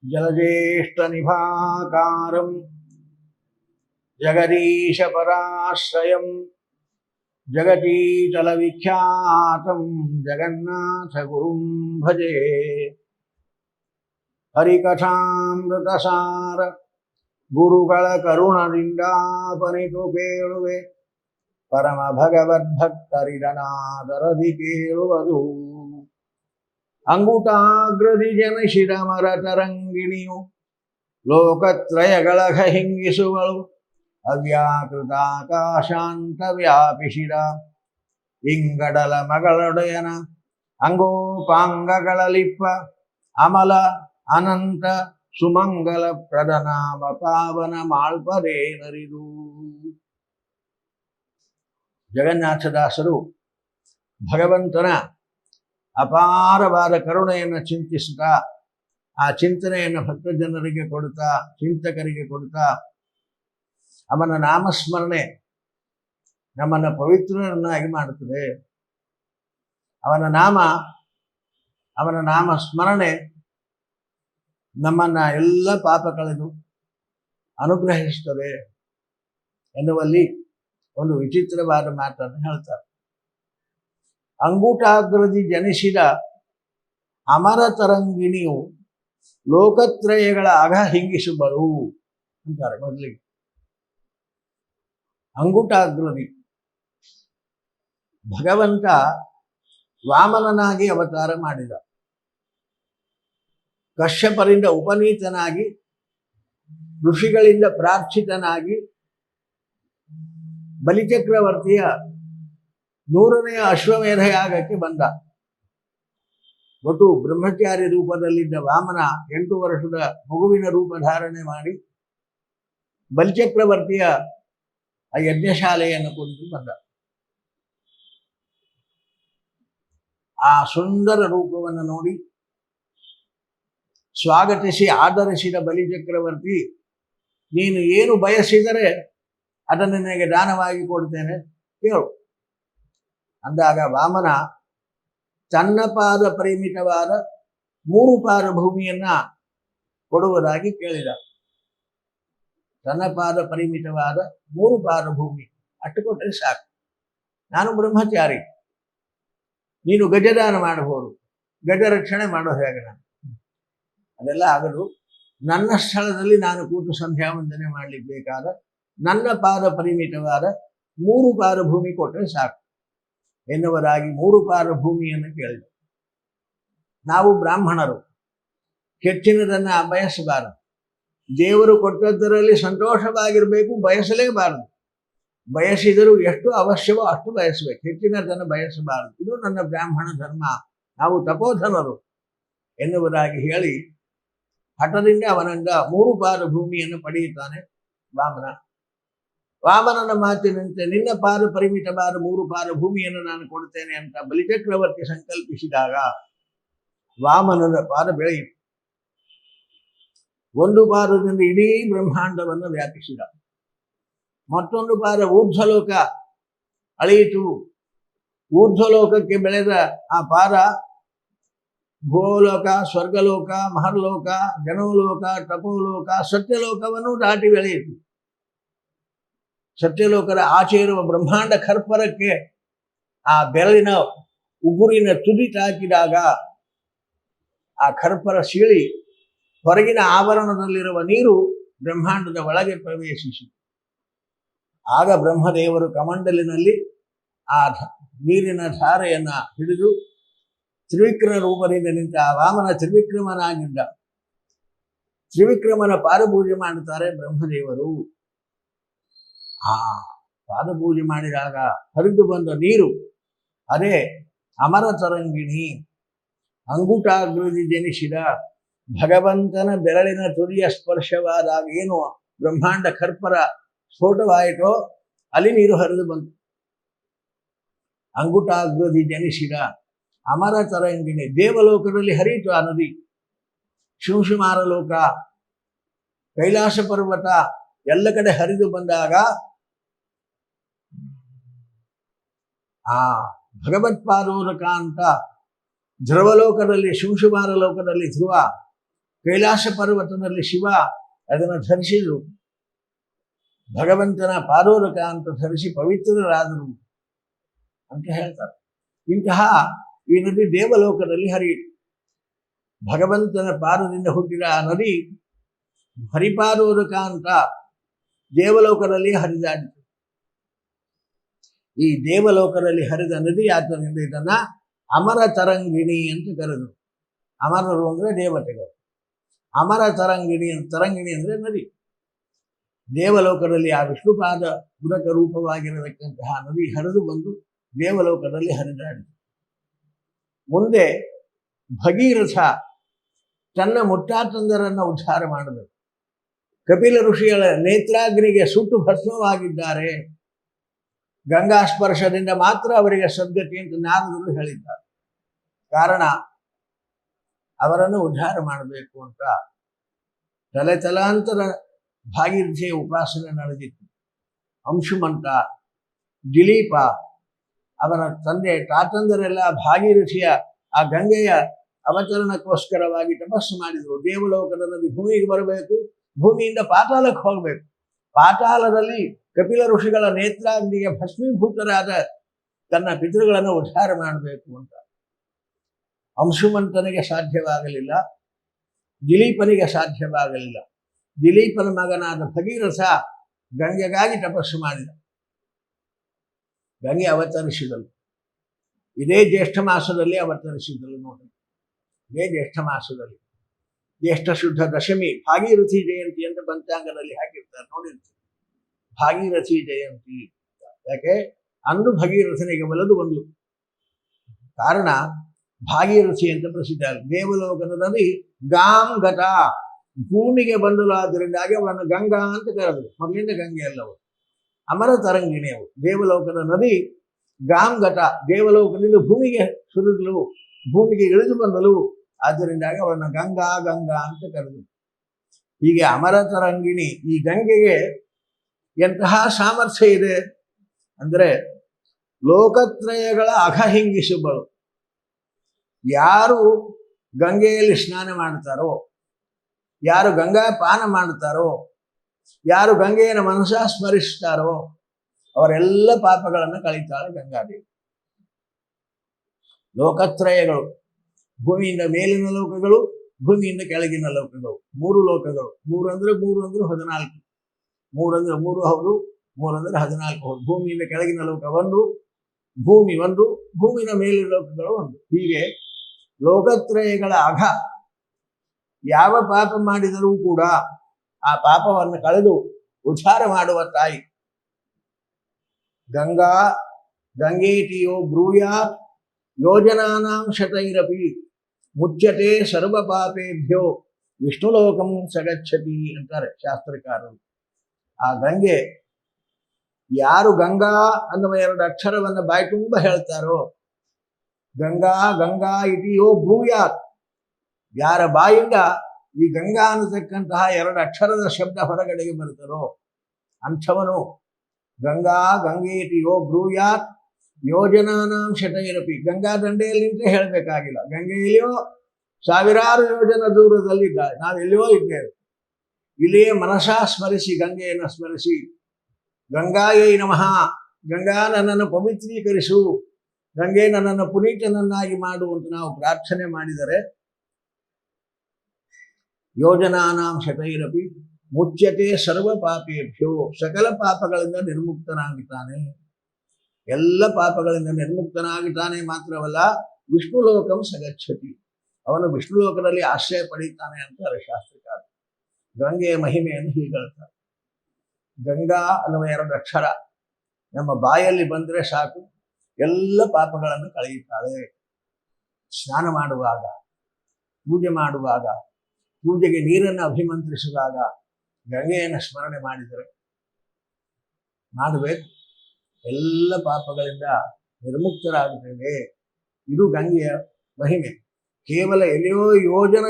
जलज्येष्ठनिभाकारं जगदीशपराश्रयं जगतीतलविख्यातं जगन्नाथगुरुं भजे। हरिकथामृतसार गुरुಗಳ ಕರುಣದಿಂದಾಪನಿತು ಕೇಳುವೆ, ಪರಮ ಭಗವದ್ಭಕ್ತರಿದನಾದರದಿ ಕೇಳುವುದು. ಅಂಗುಟಾಗ್ರದಿ ಜನಿಸಿದ ಮರತರಂಗಿಣಿಯು ಲೋಕತ್ರಯಗಳ ಹಿಂಗಿಸುವಳು, ಅವ್ಯಾಕೃತಾಕಾಶಾಂತ ವ್ಯಾಪಿಸಿದ ಇಂಗಡಲ ಮಗಳೊಡೆಯನ ಅಂಗೋಪಾಂಗಗಳಲಿಪ್ಪ ಅಮಲ ಅನಂತ ಸುಮಂಗಲ ಪ್ರದನಾಮ ಪಾವನ ಮಾಳ್ಪದೇನರಿದು. ಜಗನ್ನಾಥದಾಸರು ಭಗವಂತನ ಅಪಾರವಾದ ಕರುಣೆಯನ್ನು ಚಿಂತಿಸುತ್ತಾ, ಆ ಚಿಂತನೆಯನ್ನು ಭಕ್ತಜನರಿಗೆ ಕೊಡುತ್ತಾ, ಚಿಂತಕರಿಗೆ ಕೊಡುತ್ತಾ, ಅವನ ನಾಮಸ್ಮರಣೆ ನಮ್ಮನ್ನು ಪವಿತ್ರರನ್ನಾಗಿ ಮಾಡುತ್ತದೆ. ಅವನ ನಾಮ ಸ್ಮರಣೆ ನಮ್ಮನ್ನ ಎಲ್ಲ ಪಾಪ ಕಳೆದು ಅನುಗ್ರಹಿಸುತ್ತದೆ ಎನ್ನುವಲ್ಲಿ ಒಂದು ವಿಚಿತ್ರವಾದ ಮಾತನ್ನು ಹೇಳ್ತಾರೆ. ಅಂಗುಟಾಗ್ರದಿ ಜನಿಸಿದ ಅಮರ ತರಂಗಿಣಿಯು ಲೋಕತ್ರಯಗಳ ಅಘ ಹಿಂಗಿಸುವರು ಅಂತಾರೆ. ಮೊದಲಿಗೆ ಅಂಗುಟಾಗ್ರದಿ ಭಗವಂತ ವಾಮನನಾಗಿ ಅವತಾರ ಮಾಡಿದ. ಕಶ್ಯಪರಿಂದ ಉಪನೀತನಾಗಿ, ಋಷಿಗಳಿಂದ ಪ್ರಾರ್ಥಿತನಾಗಿ, ಬಲಿಚಕ್ರವರ್ತಿಯ 100ನೇ ಅಶ್ವಮೇಧ ಯಾಗಕ್ಕೆ ಬಂದ. ಒಟ್ಟು ಬ್ರಹ್ಮಚಾರಿ ರೂಪದಲ್ಲಿದ್ದ ವಾಮನ 8 ವರ್ಷದ ಮಗುವಿನ ರೂಪ ಧಾರಣೆ ಮಾಡಿ ಬಲಿಚಕ್ರವರ್ತಿಯ ಆ ಯಜ್ಞಶಾಲೆಯನ್ನು ಕುರಿತು ಬಂದ. ಆ ಸುಂದರ ರೂಪವನ್ನು ನೋಡಿ ಸ್ವಾಗತಿಸಿ ಆದರಿಸಿದ ಬಲಿಚಕ್ರವರ್ತಿ, ನೀನು ಏನು ಬಯಸಿದರೆ ಅದನ್ನು ನಿನಗೆ ದಾನವಾಗಿ ಕೊಡ್ತೇನೆ, ಕೇಳು ಅಂದಾಗ ವಾಮನ ತನ್ನ ಪಾದ ಪರಿಮಿತವಾದ 3 ಪಾದ ಭೂಮಿಯನ್ನ ಕೊಡುವುದಾಗಿ ಕೇಳಿದ. ತನ್ನ ಪಾದ ಪರಿಮಿತವಾದ 3 ಪಾದ ಭೂಮಿ ಅಟ್ಟು ಕೊಟ್ಟರೆ ಸಾಕು, ನಾನು ಬ್ರಹ್ಮಚಾರಿ, ನೀನು ಗಜದಾನ ಮಾಡಬಹುದು, ಗಜ ರಕ್ಷಣೆ ಮಾಡೋದು ಹೇಗೆ? ನಾನು ಅದೆಲ್ಲ ಆಗಲು ನನ್ನ ಸ್ಥಳದಲ್ಲಿ ನಾನು ಕೂತು ಸಂಧ್ಯಾ ವಂದನೆ ಮಾಡ್ಲಿಕ್ಕೆ ಬೇಕಾದ ನನ್ನ ಪಾದ ಪರಿಮಿತವಾದ 3 ಪಾದ ಭೂಮಿ ಕೊಟ್ಟರೆ ಸಾಕು ಎನ್ನುವುದಾಗಿ 3 ಪಾದ ಭೂಮಿಯನ್ನು ಕೇಳಿದೆ. ನಾವು ಬ್ರಾಹ್ಮಣರು ಹೆಚ್ಚಿನದನ್ನ ಬಯಸಬಾರದು. ದೇವರು ಕೊಟ್ಟದ್ದರಲ್ಲಿ ಸಂತೋಷವಾಗಿರಬೇಕು, ಬಯಸಲೇಬಾರದು. ಬಯಸಿದರೂ ಎಷ್ಟು ಅವಶ್ಯವೋ ಅಷ್ಟು ಬಯಸಬೇಕು, ಹೆಚ್ಚಿನದನ್ನು ಬಯಸಬಾರದು. ಇದು ನನ್ನ ಬ್ರಾಹ್ಮಣ ಧರ್ಮ, ನಾವು ತಪೋಧನರು ಎನ್ನುವುದಾಗಿ ಹೇಳಿ ಹಠದಿಂದ ಅವನಿಂದ 3 ಪಾದ ಭೂಮಿಯನ್ನು ಪಡೆಯುತ್ತಾನೆ ವಾಮನ. ವಾಮನನ ಮಾತಿನಂತೆ ನಿನ್ನ ಪಾದ ಪರಿಮಿತವಾದ 3 ಪಾದ ಭೂಮಿಯನ್ನು ನಾನು ಕೊಡ್ತೇನೆ ಅಂತ ಬಲಿಚಕ್ರವರ್ತಿ ಸಂಕಲ್ಪಿಸಿದಾಗ ವಾಮನನ ಪಾದ ಬೆಳೆಯಿತು. 1 ಪಾದದಿಂದ ಇಡೀ ಬ್ರಹ್ಮಾಂಡವನ್ನು ವ್ಯಾಪಿಸಿದ. ಮತ್ತೊಂದು ಪಾದ ಊರ್ಧ್ವಲೋಕ ಅಳೆಯಿತು. ಊರ್ಧ್ವಲೋಕಕ್ಕೆ ಬೆಳೆದ ಆ ಪಾದ ಭೂಲೋಕ, ಸ್ವರ್ಗಲೋಕ, ಮಹರ್ಲೋಕ, ಜನೋಲೋಕ, ತಪೋಲೋಕ, ಸತ್ಯಲೋಕವನ್ನು ದಾಟಿ ಬೆಳೆಯಿತು. ಸತ್ಯಲೋಕದ ಆಚೆ ಇರುವ ಬ್ರಹ್ಮಾಂಡ ಖರ್ಪರಕ್ಕೆ ಆ ಬೆರಳಿನ ಉಗುರಿನ ತುದಿ ತಾಕಿದಾಗ ಆ ಖರ್ಪರ ಸೀಳಿ ಹೊರಗಿನ ಆವರಣದಲ್ಲಿರುವ ನೀರು ಬ್ರಹ್ಮಾಂಡದ ಒಳಗೆ ಪ್ರವೇಶಿಸಿ, ಆಗ ಬ್ರಹ್ಮದೇವರು ಕಮಂಡಲಿನಲ್ಲಿ ಆ ನೀರಿನ ಧಾರೆಯನ್ನ ಹಿಡಿದು ತ್ರಿವಿಕ್ರಮ ರೂಪದಿಂದ ನಿಂತ ಆ ವಾಮನ ತ್ರಿವಿಕ್ರಮನಾಗಿದ್ದ. ತ್ರಿವಿಕ್ರಮನ ಪಾದಪೂಜೆ ಮಾಡುತ್ತಾರೆ ಬ್ರಹ್ಮದೇವರು. ಆ ಪಾದಪೂಜೆ ಮಾಡಿದಾಗ ಹರಿದು ಬಂದ ನೀರು ಅದೇ ಅಮರ ತರಂಗಿಣಿ. ಅಂಗುಟಾಗ್ರದಿ ಜನಿಸಿದ ಭಗವಂತನ ಬೆರಳಿನ ತುದಿಯ ಸ್ಪರ್ಶವಾದಾಗ ಏನು ಬ್ರಹ್ಮಾಂಡ ಖರ್ಪರ ಸ್ಫೋಟವಾಯಿತೋ ಅಲ್ಲಿ ನೀರು ಹರಿದು ಬಂತು. ಅಂಗುಟಾಗ್ರದಿ ಜನಿಸಿದ ಅಮರ ತರಂಗಿಣಿ. ದೇವಲೋಕದಲ್ಲಿ ಹರಿಯಿತು ಆ ನದಿ. ಶಿಂಶುಮಾರ ಲೋಕ, ಕೈಲಾಸ ಪರ್ವತ ಎಲ್ಲ ಕಡೆ ಹರಿದು ಬಂದಾಗ ಆ ಭಗವತ್ಪಾದೋದಕ ಅಂತ ಧ್ರುವಲೋಕದಲ್ಲಿ, ಶಿಂಶುಮಾರ ಲೋಕದಲ್ಲಿ ಧ್ರುವ ಕೈಲಾಸ ಪರ್ವತದಲ್ಲಿ ಶಿವ ಅದನ್ನು ಧರಿಸಿದ್ರು, ಭಗವಂತನ ಪಾದೋದಕ ಅಂತ ಧರಿಸಿ ಪವಿತ್ರರಾದರು ಅಂತ ಹೇಳ್ತಾರೆ. ಇಂತಹ ಈ ನದಿ ದೇವಲೋಕದಲ್ಲಿ ಹರಿಯಿತು. ಭಗವಂತನ ಪಾದದಿಂದ ಹುಟ್ಟಿದ ಆ ನದಿ ಹರಿಪಾದೋದಕ ಅಂತ ದೇವಲೋಕದಲ್ಲಿ ಹರಿದಾಡಿತು. ಈ ದೇವಲೋಕದಲ್ಲಿ ಹರಿದ ನದಿ ಆದ್ದರಿಂದ ಇದನ್ನ ಅಮರ ತರಂಗಿಣಿ ಅಂತ ಕರೆದರು. ಅಮರರು ಅಂದ್ರೆ ದೇವತೆಗಳು. ಅಮರ ತರಂಗಿಣಿ ಅಂದ್ರೆ ನದಿ. ದೇವಲೋಕದಲ್ಲಿ ಆ ವಿಷ್ಣುಪಾದ ಉದಕ ರೂಪವಾಗಿರತಕ್ಕಂತಹ ನದಿ ಹರಿದು ಬಂದು ದೇವಲೋಕದಲ್ಲಿ ಹರಿದಾಡಿತು. ಮುಂದೆ ಭಗೀರಥ ತನ್ನ ಮುಟ್ಟಾತಂದರನ್ನ ಉದ್ಧಾರ ಮಾಡಬೇಕು. ಕಪಿಲ ಋಷಿಗಳ ನೇತ್ರಾಗ್ನಿಗೆ ಸುಟ್ಟು ಭಸ್ಮವಾಗಿದ್ದಾರೆ, ಗಂಗಾ ಸ್ಪರ್ಶದಿಂದ ಮಾತ್ರ ಅವರಿಗೆ ಸದ್ಗತಿ ಅಂತ ನಾರದರು ಹೇಳಿದ್ದಾರೆ. ಕಾರಣ ಅವರನ್ನು ಉದ್ಧಾರ ಮಾಡಬೇಕು ಅಂತ ತಲಾಂತರ ಭಾಗೀರಥಿಯ ಉಪಾಸನೆ ನಡೆದಿತ್ತು. ಅಂಶುಮಂತ, ದಿಲೀಪ, ಅವರ ತಂದೆ ತಾತಂದರೆಲ್ಲ ಭಾಗೀರಥಿಯ ಆ ಗಂಗೆಯ ಅವತರಣಕ್ಕೋಸ್ಕರವಾಗಿ ತಪಸ್ಸು ಮಾಡಿದರು. ದೇವಲೋಕದ ನದಿ ಭೂಮಿಗೆ ಬರಬೇಕು, ಭೂಮಿಯಿಂದ ಪಾತಾಳಕ್ಕೆ ಹೋಗಬೇಕು. ಪಾತಾಳದಲ್ಲಿ ಕಪಿಲ ಋಷಿಗಳ ನೇತ್ರಾಗ್ನಿಗೆ ಭಸ್ಮೀಭೂತರಾದ ತನ್ನ ಪಿತೃಗಳನ್ನು ಉದ್ಧಾರ ಮಾಡಬೇಕು ಅಂತ. ಅಂಶುಮಂತನಿಗೆ ಸಾಧ್ಯವಾಗಲಿಲ್ಲ, ದಿಲೀಪನಿಗೆ ಸಾಧ್ಯವಾಗಲಿಲ್ಲ. ದಿಲೀಪನ ಮಗನಾದ ಭಗೀರಥ ಗಂಗೆಗಾಗಿ ತಪಸ್ಸು ಮಾಡಿದ. ಗಂಗೆ ಅವತರಿಸಿದಳು. ಇದೇ ಜ್ಯೇಷ್ಠ ಮಾಸದಲ್ಲಿ ಅವತರಿಸಿದಳು ನೋಡಿ. ಇದೇ ಜ್ಯೇಷ್ಠ ಮಾಸದಲ್ಲಿ, ಜ್ಯೇಷ್ಠ ಶುದ್ಧ ದಶಮಿ ಭಾಗೀರಥಿ ಜಯಂತಿ ಅಂತ ಪಂಚಾಂಗದಲ್ಲಿ ಹಾಕಿರ್ತಾರೆ, ನೋಡಿರ್ತೀವಿ. ಭಾಗೀರಥಿ ಜಯಂತಿ ಯಾಕೆ ಅಂದು ಭಗೀರಥನಿಗೆ ಒಲದು ಒಂದು ಕಾರಣ ಭಾಗೀರಥಿ ಅಂತ ಪ್ರಸಿದ್ಧ. ದೇವಲೋಕದ ನದಿ ಗಾಂ ಘಟ, ಭೂಮಿಗೆ ಬಂದಲಾದ್ದರಿಂದಾಗಿ ಅವರನ್ನು ಗಂಗಾ ಅಂತ ಕರೆದರು. ಮೊದಲಿಂದ ಗಂಗೆ ಅಲ್ಲವು, ಅಮರ ತರಂಗಿಣಿ ಅವು. ದೇವಲೋಕದ ನದಿ ಗಾಂ ಘಟ, ದೇವಲೋಕದಿಂದ ಭೂಮಿಗೆ ಸುರಿದಲು, ಭೂಮಿಗೆ ಇಳಿದು ಬಂದಲು, ಆದ್ದರಿಂದಾಗಿ ಅವರನ್ನು ಗಂಗಾ ಗಂಗಾ ಅಂತ ಕರೆದರು. ಹೀಗೆ ಅಮರ ತರಂಗಿಣಿ ಈ ಗಂಗೆಗೆ ಎಂತಹ ಸಾಮರ್ಥ್ಯ ಇದೆ ಅಂದ್ರೆ ಲೋಕತ್ರಯಗಳ ಅಘಹಿಂಗಿಸುಬಳು. ಯಾರು ಗಂಗೆಯಲ್ಲಿ ಸ್ನಾನ ಮಾಡ್ತಾರೋ, ಯಾರು ಗಂಗಾ ಪಾನ ಮಾಡ್ತಾರೋ, ಯಾರು ಗಂಗೆಯನ್ನು ಮನಸಾ ಸ್ಮರಿಸ್ತಾರೋ ಅವರೆಲ್ಲ ಪಾಪಗಳನ್ನು ಕಳೀತಾಳೆ ಗಂಗಾದೇವಿ. ಲೋಕತ್ರಯಗಳು, ಭೂಮಿಯಿಂದ ಮೇಲಿನ ಲೋಕಗಳು, ಭೂಮಿಯಿಂದ ಕೆಳಗಿನ ಲೋಕಗಳು, ಮೂರು ಲೋಕಗಳು. ಮೂರು ಅಂದ್ರೆ 14, 3 ಅಂದ್ರೆ 3 ಹೌದು, 3 ಅಂದ್ರೆ 14 ಹೌದು. ಭೂಮಿಯಿಂದ ಕೆಳಗಿನ ಲೋಕ ಒಂದು, ಭೂಮಿ ಒಂದು, ಭೂಮಿನ ಮೇಲಿನ ಲೋಕಗಳು ಒಂದು. ಹೀಗೆ ಲೋಕತ್ರಯಗಳ ಅಘ ಯಾವ ಪಾಪ ಮಾಡಿದರೂ ಕೂಡ ಆ ಪಾಪವನ್ನು ಕಳೆದು ಉದ್ಧಾರ ಮಾಡುವ ತಾಯಿ ಗಂಗಾ. ಗಂಗೇಟಿಯೋ ಬ್ರೂಯಾತ್ ಯೋಜನಾನಾಂ ಶತೈರಪಿ ಮುಚ್ಯತೆ ಸರ್ವ ಪಾಪೇಭ್ಯೋ ವಿಷ್ಣುಲೋಕಂ ಸಗಚ್ಚತಿ ಅಂತಾರೆ ಶಾಸ್ತ್ರಕಾರರು. ಆ ಗಂಗೆ ಯಾರು ಗಂಗಾ ಅನ್ನುವ 2 ಅಕ್ಷರವನ್ನು ಬಾಯಿ ತುಂಬ ಹೇಳ್ತಾರೋ, ಗಂಗಾ ಗಂಗಾ ಇಟಿಯೋ ಬ್ರೂಯಾತ್, ಯಾರ ಬಾಯಿಂದ ಈ ಗಂಗಾ ಅನ್ನತಕ್ಕಂತಹ 2 ಅಕ್ಷರದ ಶಬ್ದ ಹೊರಗಡೆಗೆ ಬರ್ತಾರೋ ಅಂಥವನು ಗಂಗಾ ಗಂಗೇಟಿಯೋ ಬ್ರೂಯಾತ್ ಯೋಜನಾನಾಂ ಶತೈರಪಿ. ಗಂಗಾ ದಂಡೆಯಲ್ಲಿ ನಿಂತೇ ಹೇಳಬೇಕಾಗಿಲ್ಲ, ಗಂಗೆಯಲ್ಲಿಯೋ ಸಾವಿರಾರು ಯೋಜನ ದೂರದಲ್ಲಿದ್ದಾರೆ, ನಾವೆಲ್ಲಿಯೋ ಇದ್ದೇವೆ. ಇಲ್ಲಿಯೇ ಮನಸಾ ಸ್ಮರಿಸಿ, ಗಂಗೆಯನ್ನು ಸ್ಮರಿಸಿ, ಗಂಗಾಯೈ ನಮಃ, ಗಂಗಾ ನನ್ನನ್ನು ಪವಿತ್ರೀಕರಿಸು, ಗಂಗೆ ನನ್ನನ್ನು ಪುನೀತನನ್ನಾಗಿ ಮಾಡು ಅಂತ ನಾವು ಪ್ರಾರ್ಥನೆ ಮಾಡಿದರೆ ಯೋಜನಾನಾಂ ಶತೈರಪಿ ಮುಚ್ಯತೆ ಸರ್ವ ಪಾಪೇಭ್ಯೋ, ಸಕಲ ಪಾಪಗಳಿಂದ ನಿರ್ಮುಕ್ತನಾಗುತ್ತಾನೆ. ಎಲ್ಲ ಪಾಪಗಳಿಂದ ನಿರ್ಮುಕ್ತನಾಗುತ್ತಾನೆ ಮಾತ್ರವಲ್ಲ, ವಿಷ್ಣು ಲೋಕಂ ಸಗಚ್ಚತಿ, ಅವನು ವಿಷ್ಣು ಲೋಕದಲ್ಲಿ ಆಶ್ರಯ ಪಡೀತಾನೆ ಅಂತಾರೆ ಶಾಸ್ತ್ರಕಾರ. ಗಂಗೆಯ ಮಹಿಮೆಯನ್ನು ಹೀಗೆ ಹೇಳ್ತಾರೆ. ಗಂಗಾ ಅನ್ನುವ 2 ಅಕ್ಷರ ನಮ್ಮ ಬಾಯಲ್ಲಿ ಬಂದರೆ ಸಾಕು, ಎಲ್ಲ ಪಾಪಗಳನ್ನು ಕಳೆಯುತ್ತಾಳೆ. ಸ್ನಾನ ಮಾಡುವಾಗ, ಪೂಜೆ ಮಾಡುವಾಗ, ಪೂಜೆಗೆ ನೀರನ್ನು ಅಭಿಮಂತ್ರಿಸುವಾಗ ಗಂಗೆಯನ್ನು ಸ್ಮರಣೆ ಮಾಡಿದರೆ ಮಾಡಬೇಕು, ಎಲ್ಲ ಪಾಪಗಳಿಂದ ನಿರ್ಮುಕ್ತರಾಗುತ್ತೇವೆ. ಇದು ಗಂಗೆಯ ಮಹಿಮೆ. ಕೇವಲ ಎಲ್ಲಿಯೋ ಯೋಜನ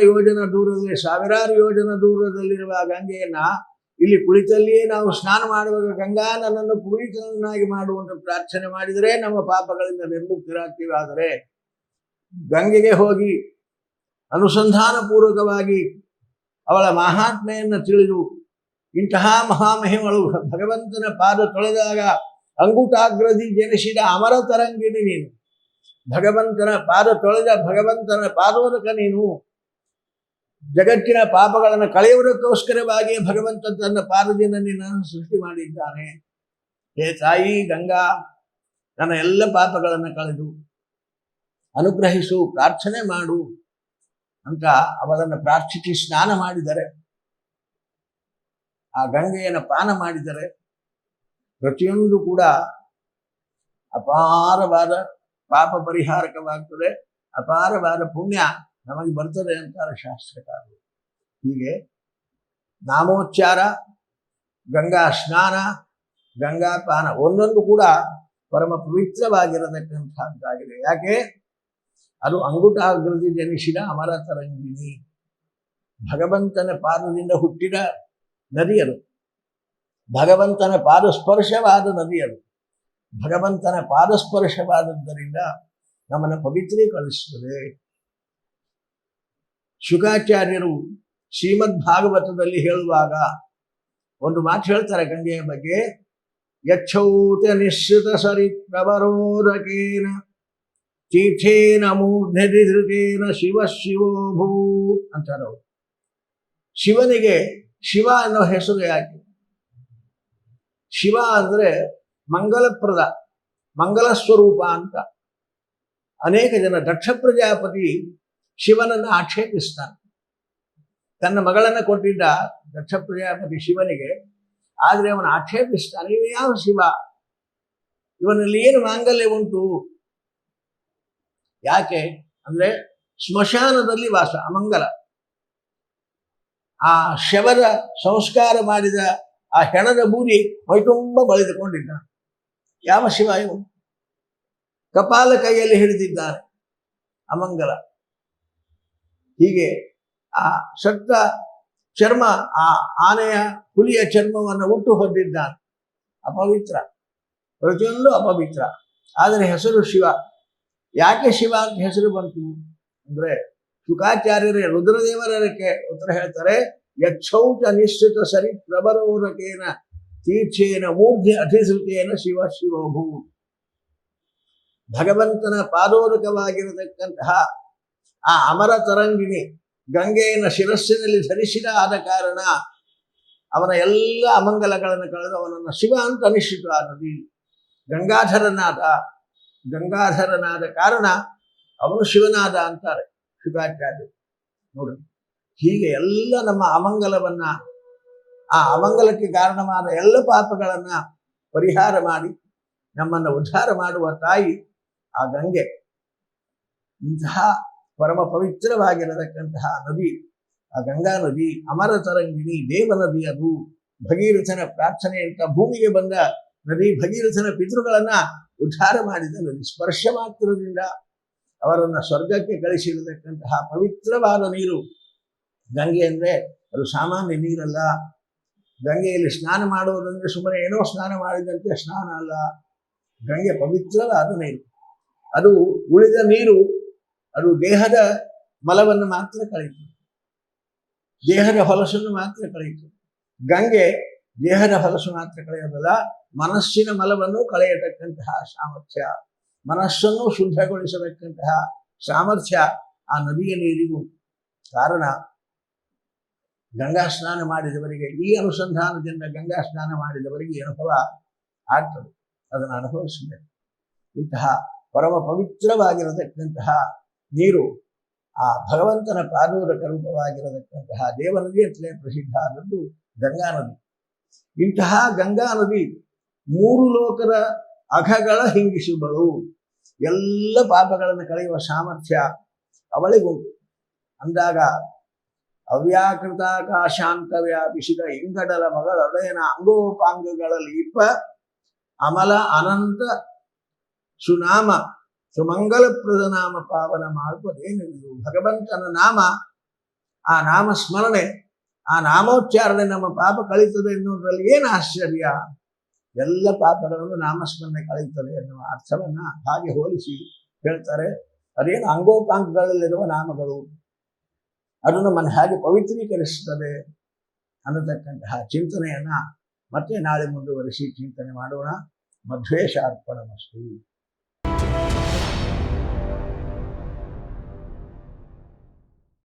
ದೂರದಲ್ಲಿ, ಸಾವಿರಾರು ಯೋಜನ ದೂರದಲ್ಲಿರುವ ಗಂಗೆಯನ್ನ ಇಲ್ಲಿ ಕುಳಿತಲ್ಲಿಯೇ ನಾವು ಸ್ನಾನ ಮಾಡುವಾಗ ಗಂಗಾ ನನ್ನನ್ನು ಪುನೀತನನ್ನಾಗಿ ಮಾಡುವಂತ ಪ್ರಾರ್ಥನೆ ಮಾಡಿದರೆ ನಮ್ಮ ಪಾಪಗಳಿಂದ ನಿರ್ಮುಕ್ತರಾಗ್ತೀವಿ. ಆದರೆ ಗಂಗೆಗೆ ಹೋಗಿ ಅನುಸಂಧಾನ ಪೂರ್ವಕವಾಗಿ ಅವಳ ಮಹಾತ್ಮೆಯನ್ನು ತಿಳಿದು ಇಂತಹ ಮಹಾಮಹಿಮಳು ಭಗವಂತನ ಪಾದ ತೊಳೆದಾಗ ಅಂಗುಟಾಗ್ರದಿ ಜನಿಸಿದ ಅಮರ ತರಂಗಿಣಿ ನೀನು. ಭಗವಂತನ ಪಾದ ತೊಳೆದ ಭಗವಂತನ ಪಾದೋದಕ ನೀನು. ಜಗತ್ತಿನ ಪಾಪಗಳನ್ನು ಕಳೆಯುವುದಕ್ಕೋಸ್ಕರವಾಗಿ ಭಗವಂತ ತನ್ನ ಪಾದದಿಂದ ನಿನ್ನನ್ನು ಸೃಷ್ಟಿ ಮಾಡಿದ್ದಾನೆ. ಹೇ ತಾಯಿ ಗಂಗಾ, ನನ್ನ ಎಲ್ಲ ಪಾಪಗಳನ್ನು ಕಳೆದು ಅನುಗ್ರಹಿಸು, ಪ್ರಾರ್ಥನೆ ಮಾಡು ಅಂತ ಅವಳನ್ನು ಪ್ರಾರ್ಥಿಸಿ ಸ್ನಾನ ಮಾಡಿದರೆ, ಆ ಗಂಗೆಯನ್ನು ಪಾನ ಮಾಡಿದರೆ ಪ್ರತಿಯೊಂದು ಕೂಡ ಅಪಾರವಾದ ಪಾಪ ಪರಿಹಾರಕವಾಗ್ತದೆ, ಅಪಾರವಾದ ಪುಣ್ಯ ನಮಗೆ ಬರ್ತದೆ ಅಂತಾರೆ ಶಾಸ್ತ್ರಕಾರರು. ಹೀಗೆ ನಾಮೋಚ್ಚಾರ, ಗಂಗಾ ಸ್ನಾನ, ಗಂಗಾ ಪಾನ ಒಂದೊಂದು ಕೂಡ ಪರಮ ಪವಿತ್ರವಾಗಿರತಕ್ಕಂಥದ್ದಾಗಿದೆ. ಯಾಕೆ? ಅದು ಅಂಗುಟಾಗ್ರದಿ ಜನಿಸಿದ ಅಮರ ತರಂಗಿಣಿ, ಭಗವಂತನ ಪಾದದಿಂದ ಹುಟ್ಟಿದ ನದಿ ಅದು. ಭಗವಂತನ ಪಾದಸ್ಪರ್ಶವಾದ ನದಿ ಅದು. ಭಗವಂತನ ಪಾದಸ್ಪರ್ಶವಾದದ್ದರಿಂದ ನಮ್ಮನ್ನು ಪವಿತ್ರೀಕರಿಸುತ್ತದೆ. ಶುಕಾಚಾರ್ಯರು ಶ್ರೀಮದ್ ಭಾಗವತದಲ್ಲಿ ಹೇಳುವಾಗ ಒಂದು ಮಾತು ಹೇಳ್ತಾರೆ ಗಂಗೆಯ ಬಗ್ಗೆ. ಯಚ್ಛೌತ ನಿಶ್ಚಿತ ಸರಿತ್ರವರೋದಕೇನ ತೀರ್ಥೇನ ಮೂರ್ಧೃತೇನ ಶಿವ ಶಿವೋಭೂ ಅಂತಾರೆ ಅವರು. ಶಿವನಿಗೆ ಶಿವ ಅನ್ನೋ ಹೆಸರು ಯಾಕೆ? ಶಿವ ಅಂದ್ರೆ ಮಂಗಲಪ್ರದ, ಮಂಗಲ ಸ್ವರೂಪ ಅಂತ. ಅನೇಕ ಜನ, ದಕ್ಷ ಪ್ರಜಾಪತಿ ಶಿವನನ್ನು ಆಕ್ಷೇಪಿಸ್ತಾನೆ. ತನ್ನ ಮಗಳನ್ನು ಕೊಟ್ಟಿದ್ದ ದಕ್ಷ ಪ್ರಜಾಪತಿ ಶಿವನಿಗೆ, ಆದರೆ ಅವನು ಆಕ್ಷೇಪಿಸ್ತಾನೆ, ಇವ ಯಾವ ಶಿವ? ಇವನಲ್ಲಿ ಏನು ಮಾಂಗಲ್ಯ ಉಂಟು? ಯಾಕೆ ಅಂದ್ರೆ ಸ್ಮಶಾನದಲ್ಲಿ ವಾಸ, ಅಮಂಗಲ. ಆ ಶವದ ಸಂಸ್ಕಾರ ಮಾಡಿದ ಆ ಹೆಣದ ಬೂದಿ ಮೈತುಂಬ ಬಳಿದುಕೊಂಡಿದ್ದ. ಯಾವ ಶಿವ ಇವನು? ಕಪಾಲ ಕೈಯಲ್ಲಿ ಹಿಡಿದಿದ್ದಾನೆ, ಅಮಂಗಲ. ಹೀಗೆ ಆ ಸತ್ತ ಚರ್ಮ, ಆ ಆನೆಯ ಹುಲಿಯ ಚರ್ಮವನ್ನು ಉಟ್ಟು ಹೊಂದಿದ್ದಾನೆ. ಅಪವಿತ್ರ, ಪ್ರತಿಯೊಂದು ಅಪವಿತ್ರ. ಆದರೆ ಹೆಸರು ಶಿವ. ಯಾಕೆ ಶಿವ ಅಂತ ಹೆಸರು ಬಂತು ಅಂದ್ರೆ, ಶುಕಾಚಾರ್ಯರೇ ರುದ್ರದೇವರಕ್ಕೆ ಉತ್ತರ ಹೇಳ್ತಾರೆ. ಯಚ್ಛೌಚ ನಿಶ್ಚಿತ ಸರಿ ಪ್ರಬರೋದಕೇನ ತೀರ್ಥೇನ ಮೂರ್ಧಿ ಅಧಿಸೃತೇನ ಶಿವ ಶಿವಭೂ. ಭಗವಂತನ ಪಾದೋದಕವಾಗಿರತಕ್ಕಂತಹ ಆ ಅಮರ ತರಂಗಿಣಿ ಗಂಗೆಯನ್ನು ಶಿರಸ್ಸಿನಲ್ಲಿ ಧರಿಸಿದ ಆದ ಕಾರಣ ಅವನ ಎಲ್ಲ ಅಮಂಗಲಗಳನ್ನು ಕಳೆದು ಅವನನ್ನು ಶಿವ ಅಂತ ಅನಿಶ್ಚಿತ ನದಿ. ಗಂಗಾಧರನಾದ, ಗಂಗಾಧರನಾದ ಕಾರಣ ಅವನು ಶಿವನಾದ ಅಂತಾರೆ ಶುಕಾಚಾರ್ಯರು. ನೋಡಿ, ಹೀಗೆ ಎಲ್ಲ ನಮ್ಮ ಅಮಂಗಲವನ್ನ, ಆ ಅಮಂಗಲಕ್ಕೆ ಕಾರಣವಾದ ಎಲ್ಲ ಪಾಪಗಳನ್ನ ಪರಿಹಾರ ಮಾಡಿ ನಮ್ಮನ್ನು ಉದ್ಧಾರ ಮಾಡುವ ತಾಯಿ ಆ ಗಂಗೆ. ಇಂತಹ ಪರಮ ಪವಿತ್ರವಾಗಿರತಕ್ಕಂತಹ ನದಿ ಆ ಗಂಗಾ ನದಿ, ಅಮರ ತರಂಗಿಣಿ, ದೇವ ನದಿ. ಅದು ಭಗೀರಥನ ಪ್ರಾರ್ಥನೆ ಅಂತ ಭೂಮಿಗೆ ಬಂದ ನದಿ. ಭಗೀರಥನ ಪಿತೃಗಳನ್ನ ಉದ್ಧಾರ ಮಾಡಿದ ನದಿ. ಸ್ಪರ್ಶ ಮಾತ್ರದಿಂದ ಅವರನ್ನು ಸ್ವರ್ಗಕ್ಕೆ ಕಳಿಸಿರತಕ್ಕಂತಹ ಪವಿತ್ರವಾದ ನೀರು ಗಂಗೆ. ಅಂದ್ರೆ ಅದು ಸಾಮಾನ್ಯ ನೀರಲ್ಲ. ಗಂಗೆಯಲ್ಲಿ ಸ್ನಾನ ಮಾಡುವುದಂದ್ರೆ ಸುಮ್ಮನೆ ಏನೋ ಸ್ನಾನ ಮಾಡಿದಂತೆ ಸ್ನಾನ ಅಲ್ಲ. ಗಂಗೆ ಪವಿತ್ರವಾದ ನೀರು. ಅದು ಉಳಿದ ನೀರು, ಅದು ದೇಹದ ಮಲವನ್ನು ಮಾತ್ರ ಕಳೆಯಿತು, ದೇಹದ ಹೊಲಸನ್ನು ಮಾತ್ರ ಕಳೆಯಿತು. ಗಂಗೆ ದೇಹದ ಹೊಲಸು ಮಾತ್ರ ಕಳೆಯೋದಲ್ಲ, ಮನಸ್ಸಿನ ಮಲವನ್ನು ಕಳೆಯತಕ್ಕಂತಹ ಸಾಮರ್ಥ್ಯ, ಮನಸ್ಸನ್ನು ಶುದ್ಧಗೊಳಿಸತಕ್ಕಂತಹ ಸಾಮರ್ಥ್ಯ ಆ ನದಿಯ ನೀರಿಗೂ. ಕಾರಣ ಗಂಗಾ ಸ್ನಾನ ಮಾಡಿದವರಿಗೆ, ಈ ಅನುಸಂಧಾನದಿಂದ ಗಂಗಾ ಸ್ನಾನ ಮಾಡಿದವರಿಗೆ ಅನುಭವ ಆಗ್ತದೆ. ಅದನ್ನು ಅನುಭವಿಸಬೇಕು. ಇಂತಹ ಪರಮ ಪವಿತ್ರವಾಗಿರತಕ್ಕಂತಹ ನೀರು ಆ ಭಗವಂತನ ಪಾದೋದಕ ರೂಪವಾಗಿರತಕ್ಕಂತಹ ದೇವನದಿ ಅಂತಲೇ ಪ್ರಸಿದ್ಧ ಆದದ್ದು ಗಂಗಾ ನದಿ. ಇಂತಹ ಗಂಗಾ ನದಿ 3 ಲೋಕದ ಅಘಗಳ ಹಿಂಗಿಸುವಳು. ಎಲ್ಲ ಪಾಪಗಳನ್ನು ಕಳೆಯುವ ಸಾಮರ್ಥ್ಯ ಅವಳಿಗುಂಟು. ಅಂದಾಗ ಅವ್ಯಾಕೃತಾಕಾಶಾಂತ ವ್ಯಾಪಿಸಿದ ಇಂಗಡಲ ಮಗಳೊಡೆಯನ ಅಂಗೋಪಾಂಗಗಳಲ್ಲಿ ಇಪ್ಪ ಅಮಲ ಅನಂತ ಸುನಾಮ ಸುಮಂಗಲಪ್ರದ ನಾಮ ಪಾವನ ಮಾಡುವುದೇನೆಂದು. ಭಗವಂತನ ನಾಮ, ಆ ನಾಮ ಸ್ಮರಣೆ, ಆ ನಾಮೋಚ್ಚಾರಣೆ ನಮ್ಮ ಪಾಪ ಕಳೀತದೆ ಎನ್ನುವುದರಲ್ಲಿ ಏನು ಆಶ್ಚರ್ಯ. ಎಲ್ಲ ಪಾಪಗಳನ್ನು ನಾಮಸ್ಮರಣೆ ಕಳೀತದೆ ಎನ್ನುವ ಅರ್ಥವನ್ನ ಹಾಗೆ ಹೋಲಿಸಿ ಹೇಳ್ತಾರೆ. ಅದೇನು ಅಂಗೋಪಾಂಗಗಳಲ್ಲಿರುವ ನಾಮಗಳು, ಅದು ನಮ್ಮನ್ನು ಹೇಗೆ ಪವಿತ್ರೀಕರಿಸುತ್ತದೆ ಅನ್ನತಕ್ಕಂತಹ ಚಿಂತನೆಯನ್ನ ಮತ್ತೆ ನಾಳೆ ಮುಂದುವರಿಸಿ ಚಿಂತನೆ ಮಾಡೋಣ. ಮಧ್ವೇಷಾರ್ಪಣಮಸ್ತು.